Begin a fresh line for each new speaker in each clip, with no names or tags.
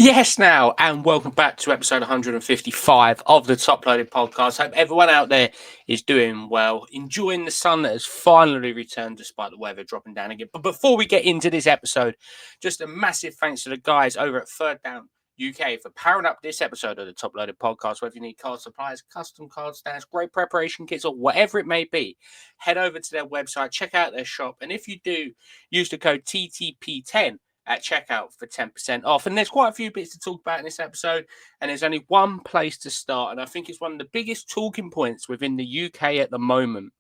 Yes, now, and welcome back to episode 155 of the Top Loaded Podcast. Hope everyone out there is doing well, enjoying the sun that has finally returned despite the weather dropping down again. But before we get into this episode, just a massive thanks to the guys over at Third Down UK for powering up this episode of the Top Loaded Podcast. Whether you need card supplies, custom card stands, great preparation kits, or whatever it may be, head over to their website, check out their shop, and if you do, use the code TTP10 at checkout for 10% off. And there's quite a few bits to talk about in this episode, and there's only one place to start, and I think it's one of the biggest talking points within the UK at the moment.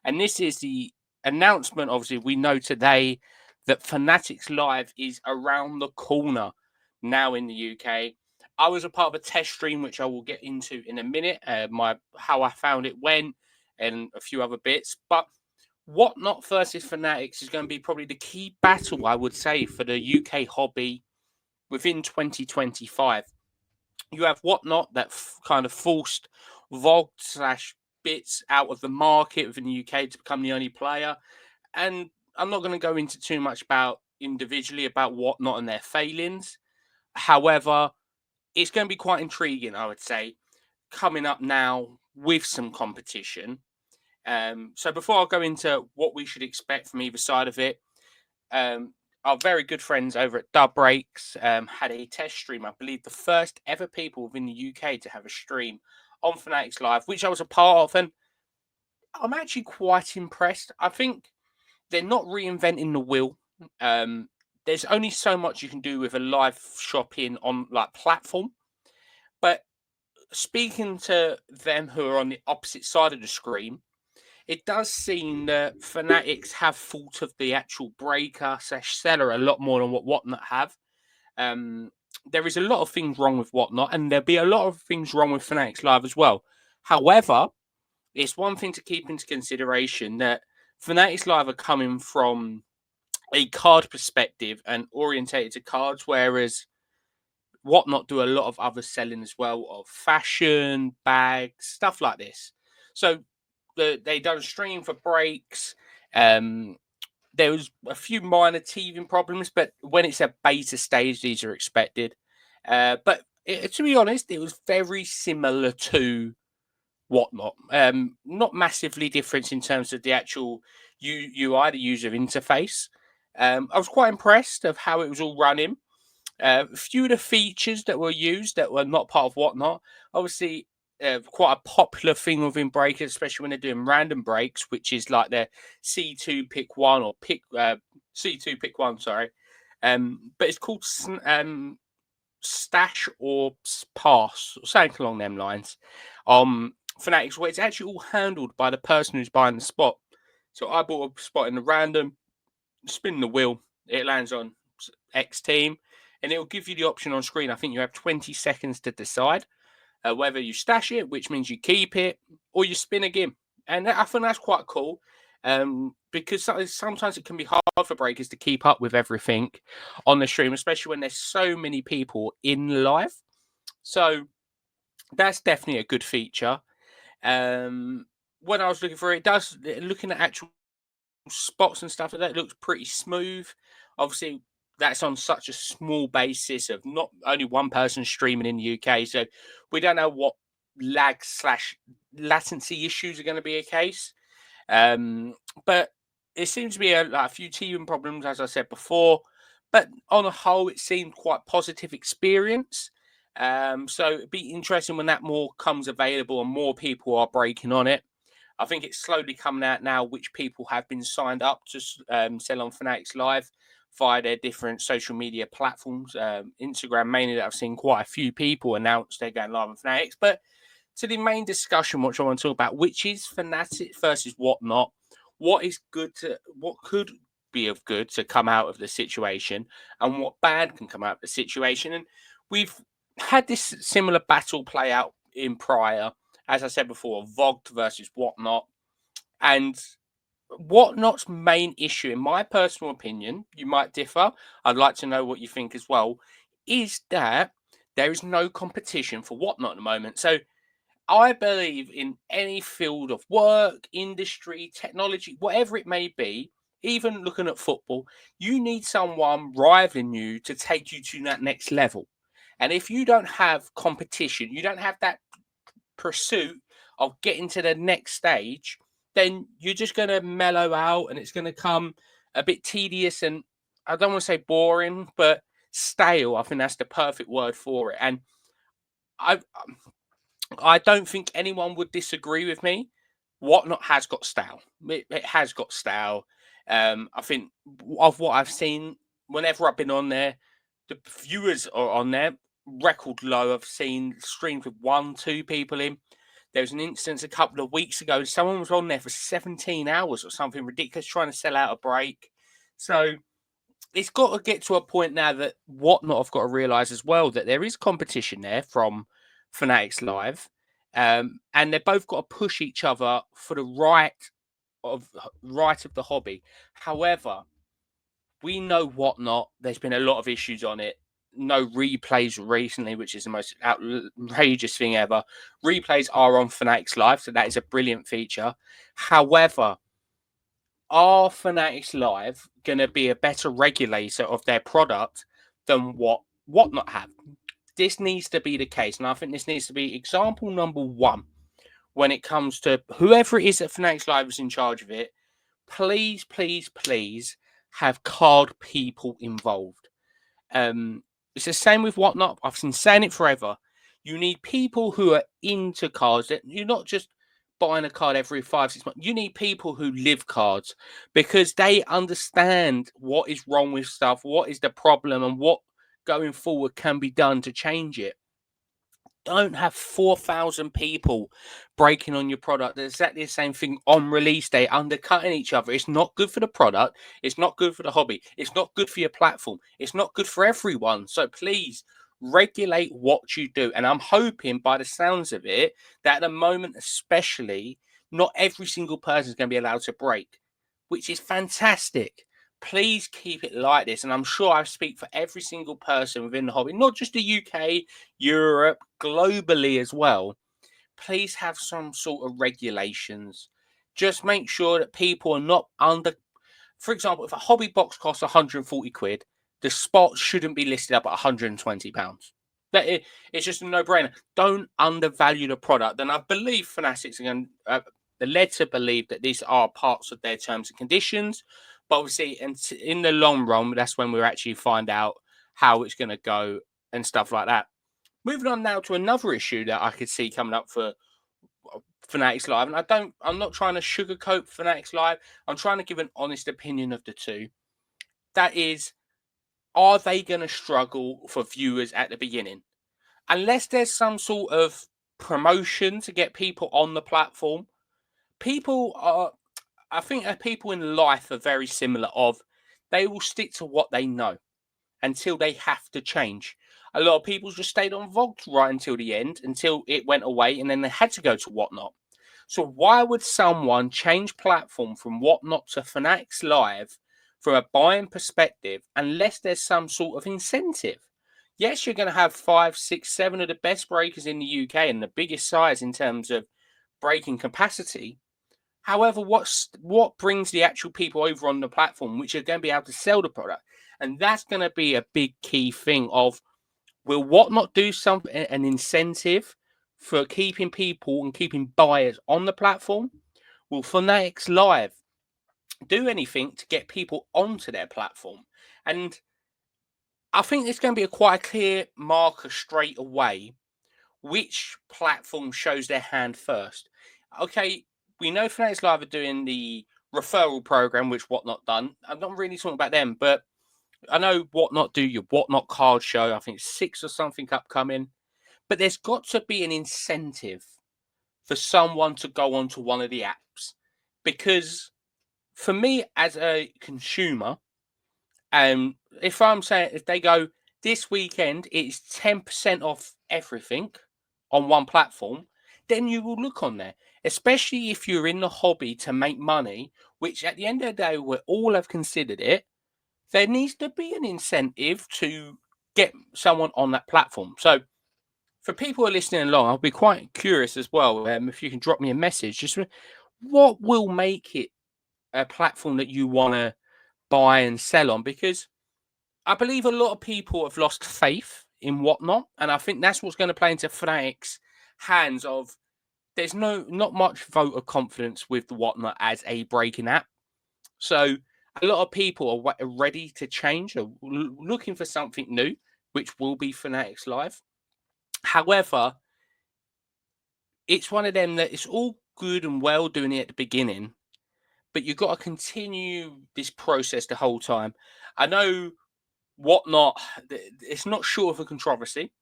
And this is the announcement, obviously, we know today that Fanatic's Live is around the corner now in the UK. I was a part of a test stream, which I will get into in a minute, how I found it went, and a few other bits. But Whatnot versus Fanatics is going to be probably the key battle, I would say, for the UK hobby within 2025. You have Whatnot that kind of forced Vogt/Bits out of the market within the UK to become the only player. And I'm not going to go into too much about individually about Whatnot and their failings. However, it's going to be quite intriguing, I would say, coming up now with some competition. So before I go into what we should expect from either side of it, our very good friends over at Dub Breaks had a test stream. I believe the first ever people within the UK to have a stream on Fanatics Live, which I was a part of, and I'm actually quite impressed. I think they're not reinventing the wheel. There's only so much you can do with a live shopping on like platform, but speaking to them who are on the opposite side of the screen, it does seem that Fanatics have thought of the actual breaker/seller a lot more than what Whatnot have. There is a lot of things wrong with Whatnot, and there'll be a lot of things wrong with Fanatics Live as well. However, it's one thing to keep into consideration that Fanatics Live are coming from a card perspective and orientated to cards, whereas Whatnot do a lot of other selling as well of fashion, bags, stuff like this. So they done a stream for breaks. There was a few minor teething problems, but when it's a beta stage, these are expected. To be honest, it was very similar to Whatnot. Not massively different in terms of the actual UI, the user interface. I was quite impressed of how it was all running. A few of the features that were used that were not part of Whatnot, obviously, quite a popular thing within breakers, especially when they're doing random breaks, which is like the C2 pick one or C2 pick one, sorry. But it's called stash or pass, or something along them lines. Fanatics, where it's actually all handled by the person who's buying the spot. So I bought a spot in the random, spin the wheel, it lands on X team, and it will give you the option on screen. I think you have 20 seconds to decide whether you stash it, which means you keep it, or you spin again. And I think that's quite cool because sometimes it can be hard for breakers to keep up with everything on the stream, especially when there's so many people in live. So that's definitely a good feature. When I was looking for it, looking at actual spots and stuff like that, it looks pretty smooth. Obviously, that's on such a small basis of not only one person streaming in the UK. So we don't know what lag/latency issues are going to be a case. But it seems to be a few teething problems, as I said before. But on a whole, it seemed quite positive experience. So it'd be interesting when that more comes available and more people are breaking on it. I think it's slowly coming out now which people have been signed up to sell on Fanatics Live via their different social media platforms. Instagram mainly, that I've seen quite a few people announce they're going live on Fanatics. But to the main discussion, which I want to talk about, which is Fanatic versus Whatnot. What could be of good to come out of the situation, and what bad can come out of the situation. And we've had this similar battle play out in prior, as I said before, Vogt versus Whatnot. And Whatnot's main issue, in my personal opinion, you might differ, I'd like to know what you think as well, is that there is no competition for Whatnot at the moment. So I believe in any field of work, industry, technology, whatever it may be, even looking at football, you need someone rivaling you to take you to that next level. And if you don't have competition, you don't have that pursuit of getting to the next stage, then you're just going to mellow out and it's going to come a bit tedious and I don't want to say boring, but stale. I think that's the perfect word for it. And I I don't think anyone would disagree with me. Whatnot has got stale. It has got stale. I think of what I've seen, whenever I've been on there, the viewers are on there record low. I've seen streams with 1, 2 people in. There was an instance a couple of weeks ago. Someone was on there for 17 hours or something ridiculous, trying to sell out a break. So it's got to get to a point now that Whatnot have got to realise as well that there is competition there from Fanatics Live, and they've both got to push each other for the right of the hobby. However, we know Whatnot. There's been a lot of issues on it. No replays recently, which is the most outrageous thing ever. Replays are on Fanatics Live, so that is a brilliant feature. However, are Fanatics Live going to be a better regulator of their product than Whatnot have? This needs to be the case, and I think this needs to be example number one when it comes to whoever it is at Fanatics Live is in charge of it. Please, please, please have card people involved. It's the same with Whatnot. I've been saying it forever. You need people who are into cards. That you're not just buying a card every 5-6 months. You need people who live cards because they understand what is wrong with stuff, what is the problem, and what going forward can be done to change it. Don't have 4,000 people breaking on your product. It's exactly the same thing on release day, undercutting each other. It's not good for the product. It's not good for the hobby. It's not good for your platform. It's not good for everyone. So please regulate what you do. And I'm hoping by the sounds of it that at the moment, especially, not every single person is going to be allowed to break, which is fantastic. Please keep it like this. And I'm sure I speak for every single person within the hobby, not just the UK, Europe, globally as well. Please have some sort of regulations. Just make sure that people are not under. For example, if a hobby box costs 140 quid, the spot shouldn't be listed up at 120 pounds. It's just a no-brainer. Don't undervalue the product. And I believe Fanatics are led to believe that these are parts of their terms and conditions. But obviously, in the long run, that's when we'll actually find out how it's going to go and stuff like that. Moving on now to another issue that I could see coming up for Fanatics Live, and I'm not trying to sugarcoat Fanatics Live. I'm trying to give an honest opinion of the two. That is, are they going to struggle for viewers at the beginning? Unless there's some sort of promotion to get people on the platform, I think people in life are very similar they will stick to what they know until they have to change. A lot of people just stayed on Vogt right until the end, until it went away, and then they had to go to Whatnot. So why would someone change platform from Whatnot to Fanatics Live from a buying perspective unless there's some sort of incentive? Yes, you're going to have 5, 6, 7 of the best breakers in the UK and the biggest size in terms of breaking capacity. However, what brings the actual people over on the platform, which are going to be able to sell the product? And that's going to be a big key thing of, will Whatnot do something, an incentive for keeping people and keeping buyers on the platform? Will Fanatics Live do anything to get people onto their platform? And I think there's going to be quite a clear marker straight away which platform shows their hand first. Okay, we know Fanatics Live are doing the referral program, which Whatnot done. I'm not really talking about them, but I know Whatnot do your Whatnot card show. I think 6 or something upcoming. But there's got to be an incentive for someone to go onto one of the apps. Because for me as a consumer, if I'm saying, if they go, this weekend it's 10% off everything on one platform, then you will look on there. Especially if you're in the hobby to make money, which at the end of the day, we all have considered it, there needs to be an incentive to get someone on that platform. So for people who are listening along, I'll be quite curious as well. If you can drop me a message, just what will make it a platform that you want to buy and sell on? Because I believe a lot of people have lost faith in Whatnot, and I think that's what's going to play into Fnatic's hands. Of there's not much vote of confidence with the Whatnot as a breaking app, so a lot of people are ready to change, or looking for something new, which will be Fnatic's Live. However, it's one of them that it's all good and well doing it at the beginning, but you've got to continue this process the whole time. I know Whatnot, it's not short of a controversy.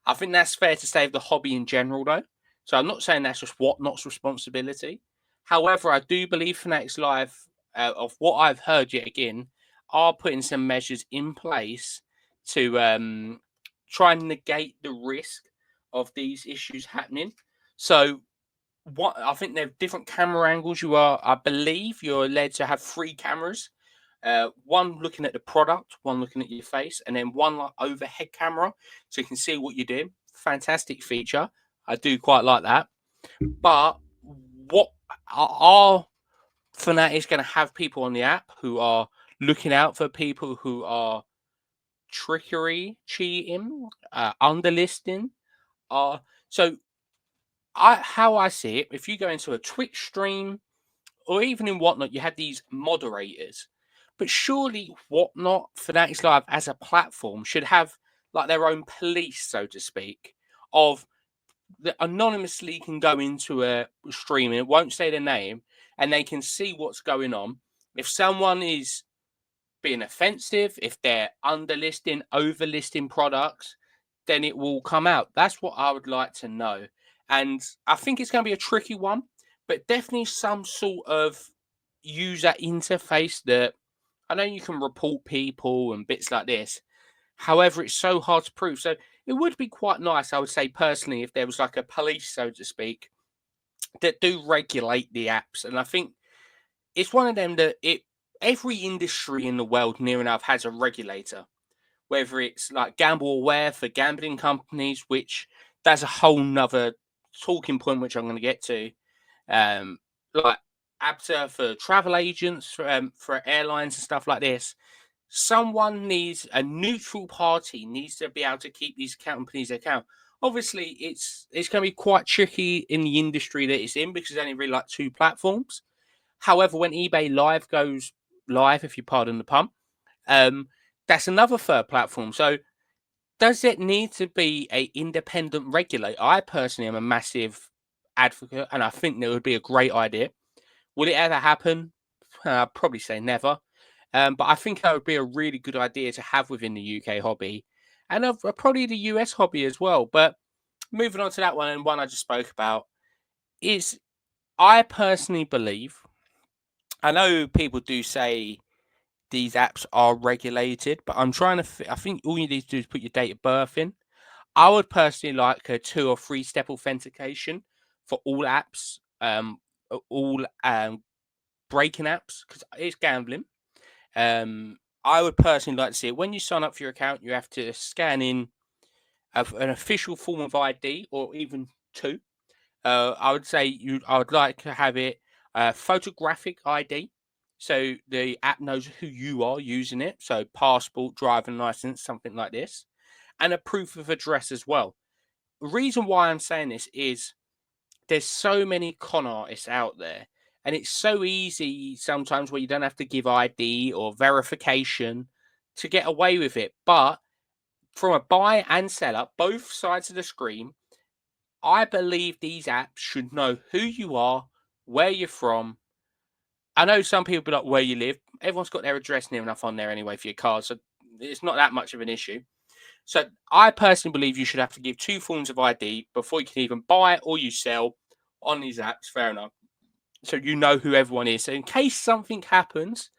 I think that's fair to say of the hobby in general, though. So I'm not saying that's just Whatnot's responsibility. However, I do believe Fnatic's Live, of what I've heard yet again, are putting some measures in place to try and negate the risk of these issues happening. So what I think there are different camera angles. I believe you're led to have 3 cameras. One looking at the product, one looking at your face, and then one like overhead camera, so you can see what you're doing. Fantastic feature. I do quite like that. But what are Fnatic going to have people on the app who are looking out for people who are trickery, cheating, underlisting? So how I see it, if you go into a Twitch stream or even in Whatnot, you have these moderators. But surely Whatnot, Fnatic's Live as a platform should have like their own police, so to speak, of that anonymously can go into a stream and it won't say their name, and they can see what's going on. If someone is being offensive, if they're underlisting, overlisting products, then it will come out. That's what I would like to know. And I think it's going to be a tricky one, but definitely some sort of user interface that I know you can report people and bits like this. However, it's so hard to prove. So it would be quite nice, I would say personally, if there was like a police, so to speak, that do regulate the apps. And I think it's one of them that every industry in the world near enough has a regulator, whether it's like Gamble Aware for gambling companies, which that's a whole nother talking point, which I'm going to get to. Like ABTA for travel agents, for airlines and stuff like this. Someone needs a neutral party needs to be able to keep these companies account. Obviously, it's going to be quite tricky in the industry that it's in because there's only really like 2 platforms. However, when eBay Live goes live, if you pardon the pun, that's another 3rd platform. So does it need to be a independent regulator? I personally am a massive advocate, and I think that would be a great idea. Will it ever happen? I'd probably say never. But I think that would be a really good idea to have within the UK hobby, and probably the US hobby as well. But moving on to that one, and one I just spoke about, is I personally believe, I know people do say these apps are regulated, but I'm trying to. I think all you need to do is put your date of birth in. I would personally like a 2 or 3 step authentication for all apps, all breaking apps, because it's gambling. I would personally like to see it. When you sign up for your account, you have to scan in an official form of ID, or even 2. I would say I would like to have it photographic ID, so the app knows who you are using it. So passport, driving license, something like this, and a proof of address as well. The reason why I'm saying this is there's so many con artists out there, and it's so easy sometimes where you don't have to give ID or verification to get away with it. But from a buyer and seller, both sides of the screen, I believe these apps should know who you are, where you're from. I know some people be like where you live. Everyone's got their address near enough on there anyway for your card, so it's not that much of an issue. So I personally believe you should have to give 2 forms of ID before you can even buy or you sell on these apps. Fair enough. So you know who everyone is. So in case something happens,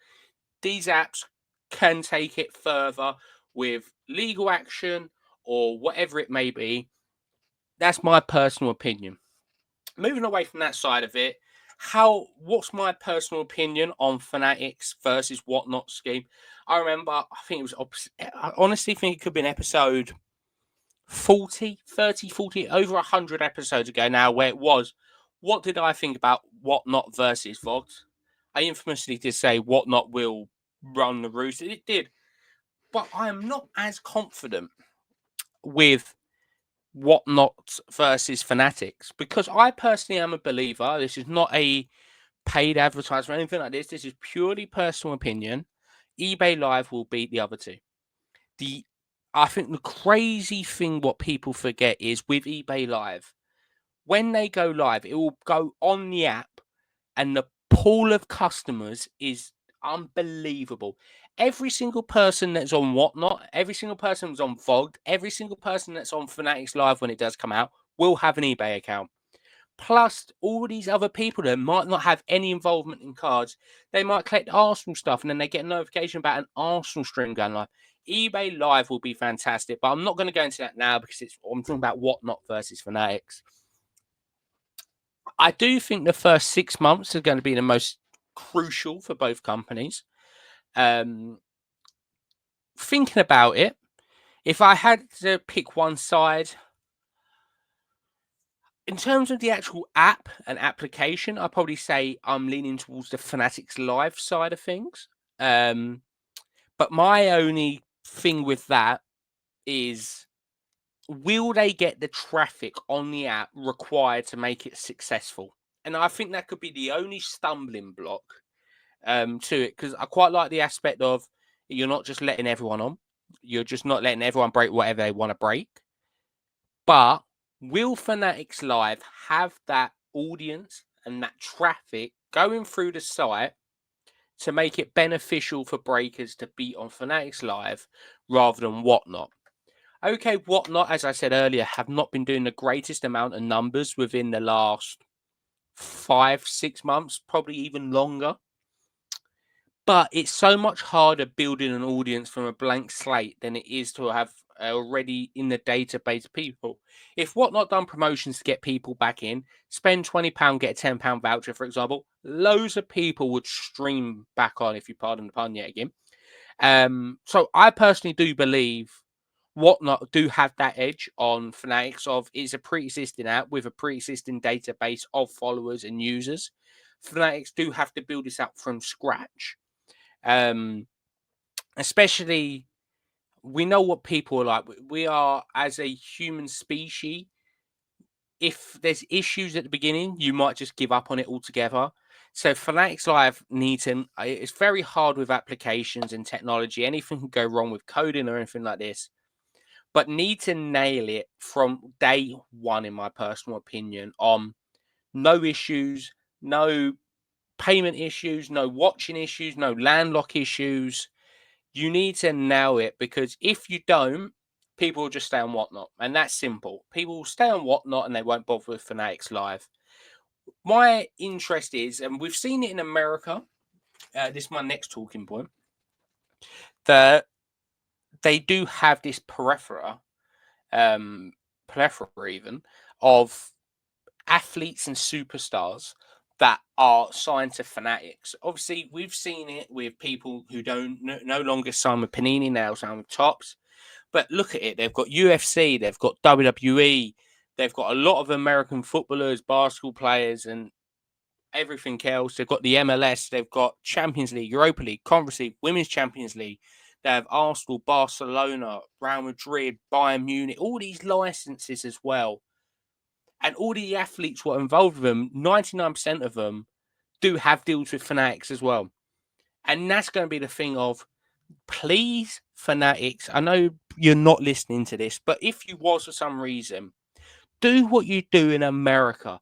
these apps can take it further with legal action or whatever it may be. That's my personal opinion. Moving away from that side of it, what's my personal opinion on Fnatic's versus Whatnot scheme? I remember, I think it was, I honestly think it could be an episode 40, 30, 40, over 100 episodes ago now, where it was, what did I think about Whatnot versus Vox? I infamously did say Whatnot will run the roost. It did. But I am not as confident with Whatnot versus Fanatics, because I personally am a believer. This is not a paid advertisement or anything like this. This is purely personal opinion. eBay Live will beat the other two. I think the crazy thing what people forget is with eBay Live, when they go live, it will go on the app, and the pool of customers is unbelievable. Every single person that's on Whatnot, every single person that's on Vogue, every single person that's on Fanatics Live when it does come out will have an eBay account. Plus, all these other people that might not have any involvement in cards, they might collect Arsenal stuff, and then they get a notification about an Arsenal stream going live. eBay Live will be fantastic, but I'm not going to go into that now because I'm talking about Whatnot versus Fanatics. I do think the first 6 months are going to be the most crucial for both companies. Thinking about it, if I had to pick one side, in terms of the actual app and application, I'd probably say I'm leaning towards the Fanatics Live side of things. But my only thing with that is, will they get the traffic on the app required to make it successful? And I think that could be the only stumbling block to it, because I quite like the aspect of you're not just letting everyone on. You're just not letting everyone break whatever they want to break. But will Fanatics Live have that audience and that traffic going through the site to make it beneficial for breakers to be on Fanatics Live rather than Whatnot? Okay, Whatnot, as I said earlier, have not been doing the greatest amount of numbers within the last 5-6 months, probably even longer. But it's so much harder building an audience from a blank slate than it is to have already in the database people. If Whatnot done promotions to get people back in, spend £20, get a £10 voucher, for example, loads of people would stream back on, if you pardon the pun yet again. So I personally do believe Whatnot do have that edge on Fanatics of it's a pre-existing app with a pre-existing database of followers and users. Fanatics do have to build this up from scratch. Especially, we know what people are like. We are, as a human species, if there's issues at the beginning, you might just give up on it altogether. So Fanatics Live needs it's very hard with applications and technology. Anything can go wrong with coding or anything like this, but need to nail it from day one, in my personal opinion, on no issues, no payment issues, no watching issues, no landlock issues. You need to nail it, because if you don't, people will just stay on Whatnot. And that's simple. People will stay on Whatnot and they won't bother with Fanatics Live. My interest is, and we've seen it in America, this is my next talking point, that they do have this plethora even, of athletes and superstars that are signed to Fanatics. Obviously, we've seen it with people who don't no longer sign with Panini, now sign with Topps. But look at it. They've got UFC, they've got WWE, they've got a lot of American footballers, basketball players, and everything else. They've got the MLS, they've got Champions League, Europa League, Conference League, Women's Champions League. They have Arsenal, Barcelona, Real Madrid, Bayern Munich, all these licenses as well. And all the athletes who are involved with them, 99% of them do have deals with Fanatics as well. And that's going to be the thing of, please, Fanatics, I know you're not listening to this, but if you was for some reason, do what you do in America.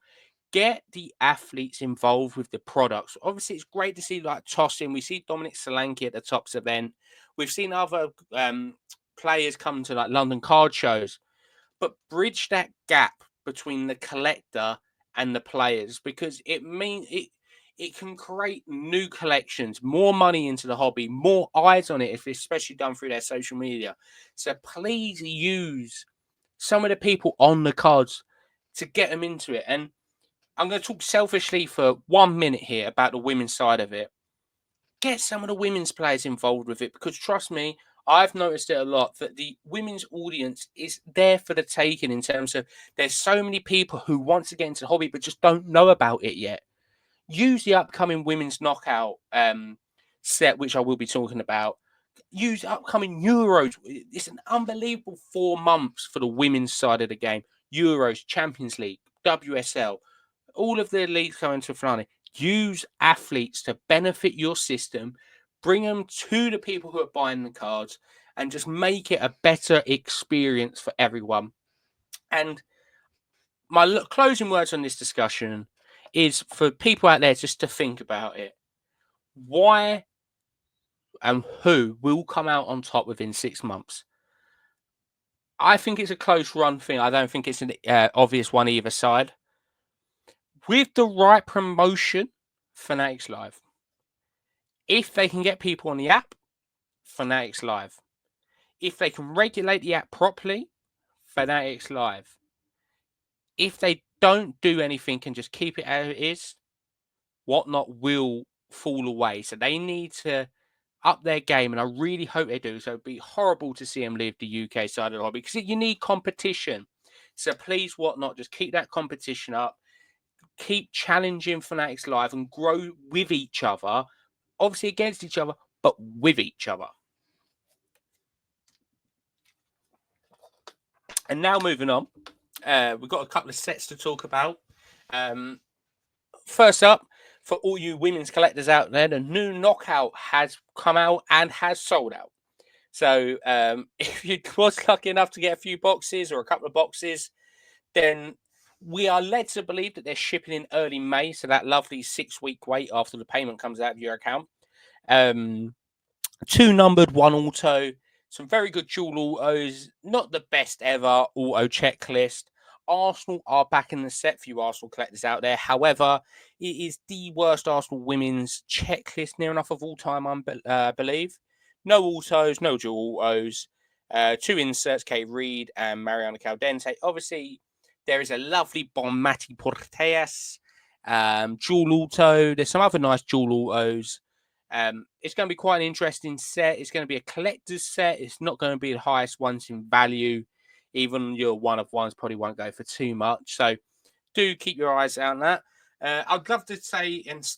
Get the athletes involved with the products. Obviously, it's great to see like tossing. We see Dominic Solanke at the Topps event. We've seen other players come to like London card shows. But bridge that gap between the collector and the players, because it can create new collections, more money into the hobby, more eyes on it, if it's especially done through their social media. So please use some of the people on the cards to get them into it. And I'm going to talk selfishly for 1 minute here about the women's side of it. Get some of the women's players involved with it, because trust me, I've noticed it a lot that the women's audience is there for the taking, in terms of there's so many people who want to get into the hobby but just don't know about it yet. Use the upcoming women's knockout set, which I will be talking about. use upcoming Euros. It's an unbelievable 4 months for the women's side of the game. Euros, Champions League, WSL, all of the leagues coming to Fanatic. Use athletes to benefit your system, bring them to the people who are buying the cards, and just make it a better experience for everyone. And my closing words on this discussion is for people out there just to think about it. Why and who will come out on top within 6 months? I think it's a close run thing. I don't think it's an obvious one either side. With the right promotion, Fanatics Live. If they can get people on the app, Fanatics Live. If they can regulate the app properly, Fanatics Live. If they don't do anything and just keep it as it is, Whatnot will fall away. So they need to up their game, and I really hope they do. So it'd be horrible to see them leave the UK side of the hobby because you need competition. So please, Whatnot, just keep that competition up. Keep challenging Fanatics Live and grow with each other. Obviously against each other, but with each other. And now moving on, we've got a couple of sets to talk about. First up, for all you women's collectors out there, the new Knockout has come out and has sold out. So if you was lucky enough to get a few boxes or a couple of boxes, then we are led to believe that they're shipping in early May. So that lovely 6-week wait after the payment comes out of your account. 2 numbered, 1 auto, some very good dual autos, not the best ever auto checklist. Arsenal are back in the set for you Arsenal collectors out there. However, it is the worst Arsenal women's checklist near enough of all time, I believe. No autos, no dual autos, 2 inserts, Kate Reed and Mariana Caldente. Obviously, there is a lovely Bonmati Porteas, dual auto. There's some other nice dual autos. It's going to be quite an interesting set. It's going to be a collector's set. It's not going to be the highest ones in value. Even your one of ones probably won't go for too much. So do keep your eyes out on that. I'd love to say there's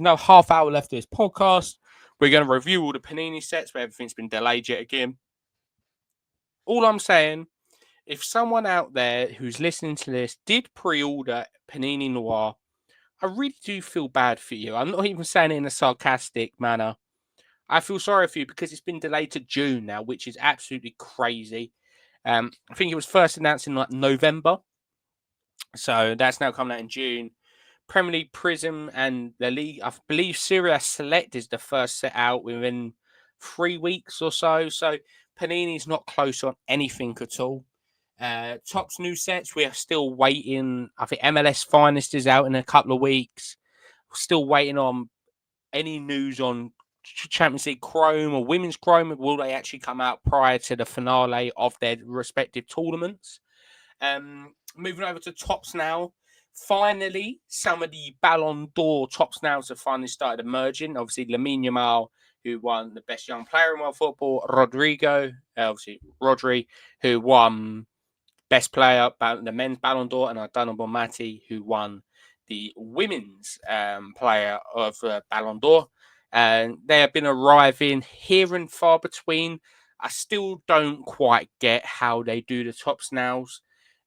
no half hour left of this podcast. We're going to review all the Panini sets where everything's been delayed yet again. All I'm saying, if someone out there who's listening to this did pre-order Panini Noir, I really do feel bad for you. I'm not even saying it in a sarcastic manner. I feel sorry for you because it's been delayed to June now, which is absolutely crazy. I think it was first announced in like November. So that's now coming out in June. Premier League Prism and the league, I believe Syria Select is the first set out within 3 weeks or so. So Panini's not close on anything at all. Topps new sets, we are still waiting. I think MLS Finest is out in a couple of weeks. We're still waiting on any news on Champions League Chrome or Women's Chrome. Will they actually come out prior to the finale of their respective tournaments? Moving over to Topps now. Finally, some of the Ballon d'Or Topps nows have finally started emerging. Obviously, Lamine Yamal, who won the best young player in world football. Rodri, who won best player, the men's Ballon d'Or, and Adana Bonmati, who won the women's player of Ballon d'Or. And they have been arriving here and far between. I still don't quite get how they do the Topps nows.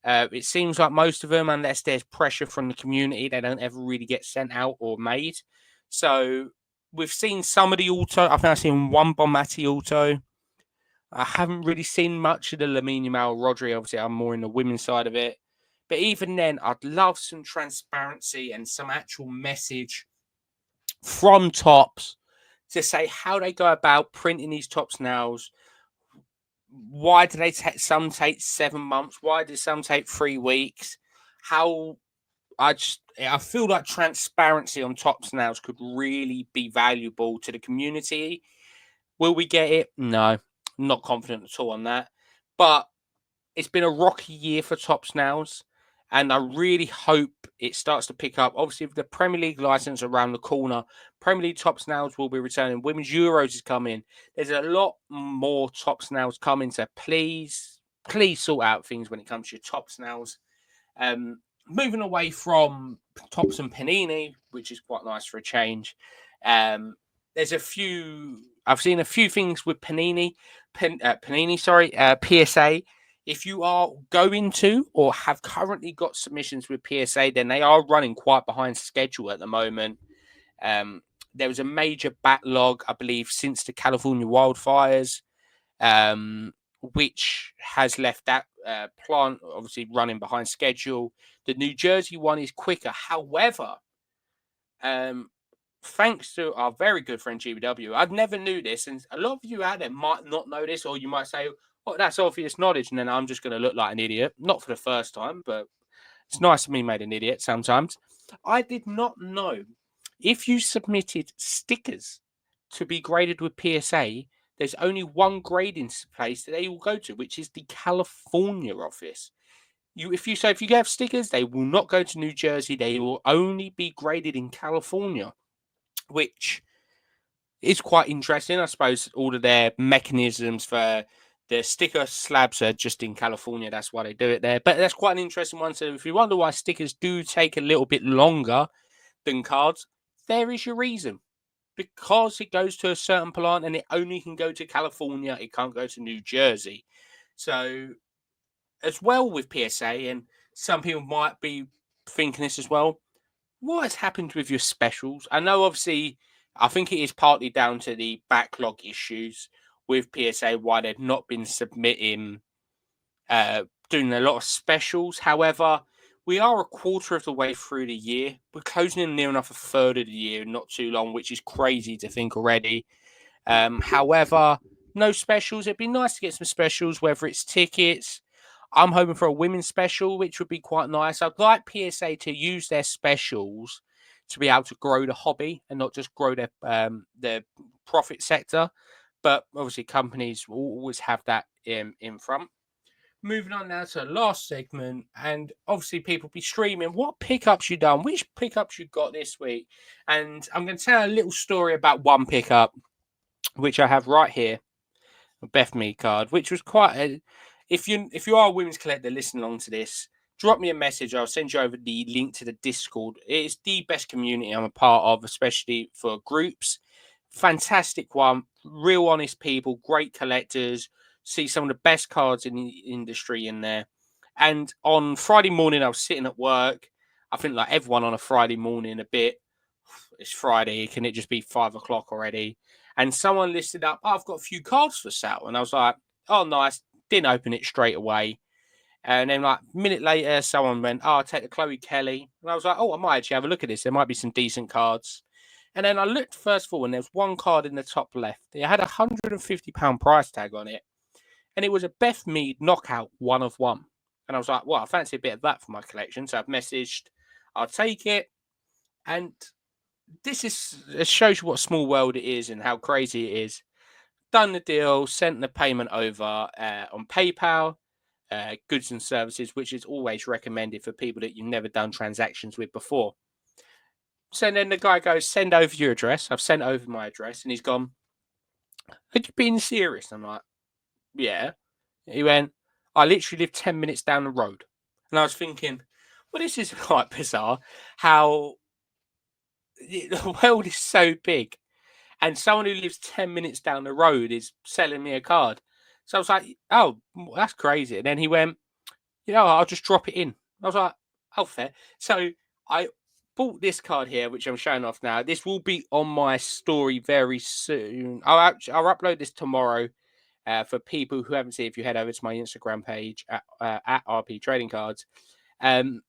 It seems like most of them, unless there's pressure from the community, they don't ever really get sent out or made. So we've seen some of the auto. I think I've seen one Bonmati auto. I haven't really seen much of the Lamine Yamal Rodri. Obviously, I'm more in the women's side of it. But even then, I'd love some transparency and some actual message from Topps to say how they go about printing these Topps nows. Why do they some take 7 months? Why do some take 3 weeks? I feel like transparency on Topps nows could really be valuable to the community. Will we get it? No, not confident at all on that. But it's been a rocky year for Topps nows, and I really hope it starts to pick up. Obviously, with the Premier League license around the corner, Premier League Topps nows will be returning. Women's Euros is coming. There's a lot more Topps nows coming, so please sort out things when it comes to your Topps nows. Moving away from Topps and Panini, which is quite nice for a change. There's a few I've seen a few things with PSA. If you are going to or have currently got submissions with PSA, then they are running quite behind schedule at the moment. There was a major backlog, I believe, since the California wildfires, which has left that plant obviously running behind schedule. The New Jersey one is quicker. However, thanks to our very good friend GBW, I've never knew this, and a lot of you out there might not know this, or you might say, "Oh, that's obvious knowledge," and then I'm just going to look like an idiot. Not for the first time, but it's nice to be made an idiot sometimes. I did not know if you submitted stickers to be graded with PSA, there's only one grading place that they will go to, which is the California office. If you have stickers, they will not go to New Jersey. They will only be graded in California, which is quite interesting. I suppose all of their mechanisms for the sticker slabs are just in California. That's why they do it there. But that's quite an interesting one. So if you wonder why stickers do take a little bit longer than cards, there is your reason. Because it goes to a certain plant and it only can go to California, it can't go to New Jersey. So as well with PSA, and some people might be thinking this as well, what has happened with your specials? I know, obviously, I think it is partly down to the backlog issues with PSA, why they've not been submitting, doing a lot of specials. However, we are a quarter of the way through the year. We're closing in near enough a third of the year, not too long, which is crazy to think already. However, no specials. It'd be nice to get some specials, whether it's tickets. I'm hoping for a women's special, which would be quite nice. I'd like PSA to use their specials to be able to grow the hobby and not just grow their profit sector. But obviously, companies will always have that in front. Moving on now to the last segment, and obviously people be streaming what pickups you done, which pickups you got this week, and I'm going to tell a little story about one pickup, which I have right here, a Beth Me card, which was quite a. If you are a women's collector, listen along to this. Drop me a message. I'll send you over the link to the Discord. It is the best community I'm a part of, especially for groups. Fantastic one, real honest people, great collectors. See some of the best cards in the industry in there. And on Friday morning, I was sitting at work. I think like everyone on a Friday morning, a bit. It's Friday. Can it just be 5 o'clock already? And someone listed up, I've got a few cards for sale. And I was like, oh, nice. Didn't open it straight away. And then like a minute later, someone went, oh, I'll take the Chloe Kelly. And I was like, oh, I might actually have a look at this. There might be some decent cards. And then I looked first of all, and there was one card in the top left. It had £150 price tag on it. And it was a Beth Mead knockout 1 of 1. And I was like, well, I fancy a bit of that for my collection. So I've messaged, I'll take it. And it shows you what a small world it is and how crazy it is. Done the deal, sent the payment over on PayPal, goods and services, which is always recommended for people that you've never done transactions with before. So then the guy goes, send over your address. I've sent over my address, and he's gone, are you being serious? I'm like, yeah. He went, I literally live 10 minutes down the road. And I was thinking, well, this is quite bizarre how the world is so big. And someone who lives 10 minutes down the road is selling me a card. So I was like, oh, that's crazy. And then he went, I'll just drop it in. I was like, oh, fair. So I bought this card here, which I'm showing off now. This will be on my story very soon. I'll upload this tomorrow for people who haven't seen it. If you head over to my Instagram page at RP Trading Cards. And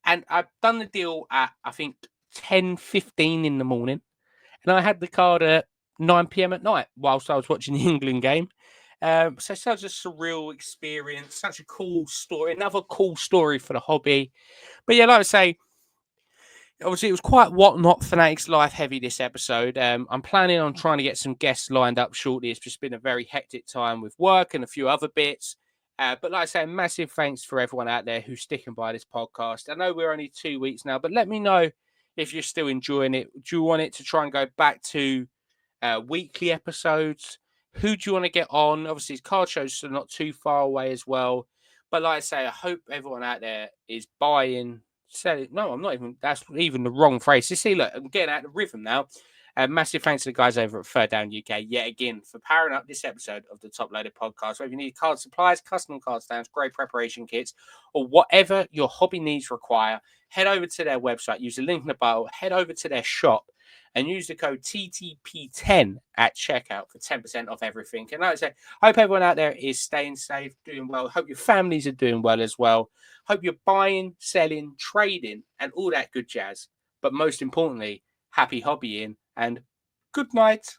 I've done the deal at, I think, 10:15 in the morning. And I had the card at 9 p.m. at night whilst I was watching the England game. So such a surreal experience, such a cool story, another cool story for the hobby. But yeah, like I say, obviously it was quite Whatnot Fanatics life heavy this episode. I'm planning on trying to get some guests lined up shortly. It's just been a very hectic time with work and a few other bits. But like I say, massive thanks for everyone out there who's sticking by this podcast. I know we're only 2 weeks now, but let me know if you're still enjoying it. Do you want it to try and go back to weekly episodes? Who do you want to get on? Obviously, card shows are not too far away as well. But like I say, I hope everyone out there is buying, selling. No, I'm not even. That's even the wrong phrase. You see, look, I'm getting out of the rhythm now. Massive thanks to the guys over at Third Down UK yet again for powering up this episode of the Top Loaded Podcast. Whether you need card supplies, custom card stamps, great preparation kits, or whatever your hobby needs require, head over to their website, use the link in the bio, head over to their shop, and use the code TTP10 at checkout for 10% off everything. And like I say, hope everyone out there is staying safe, doing well. Hope your families are doing well as well. Hope you're buying, selling, trading, and all that good jazz. But most importantly, happy hobbying and good night.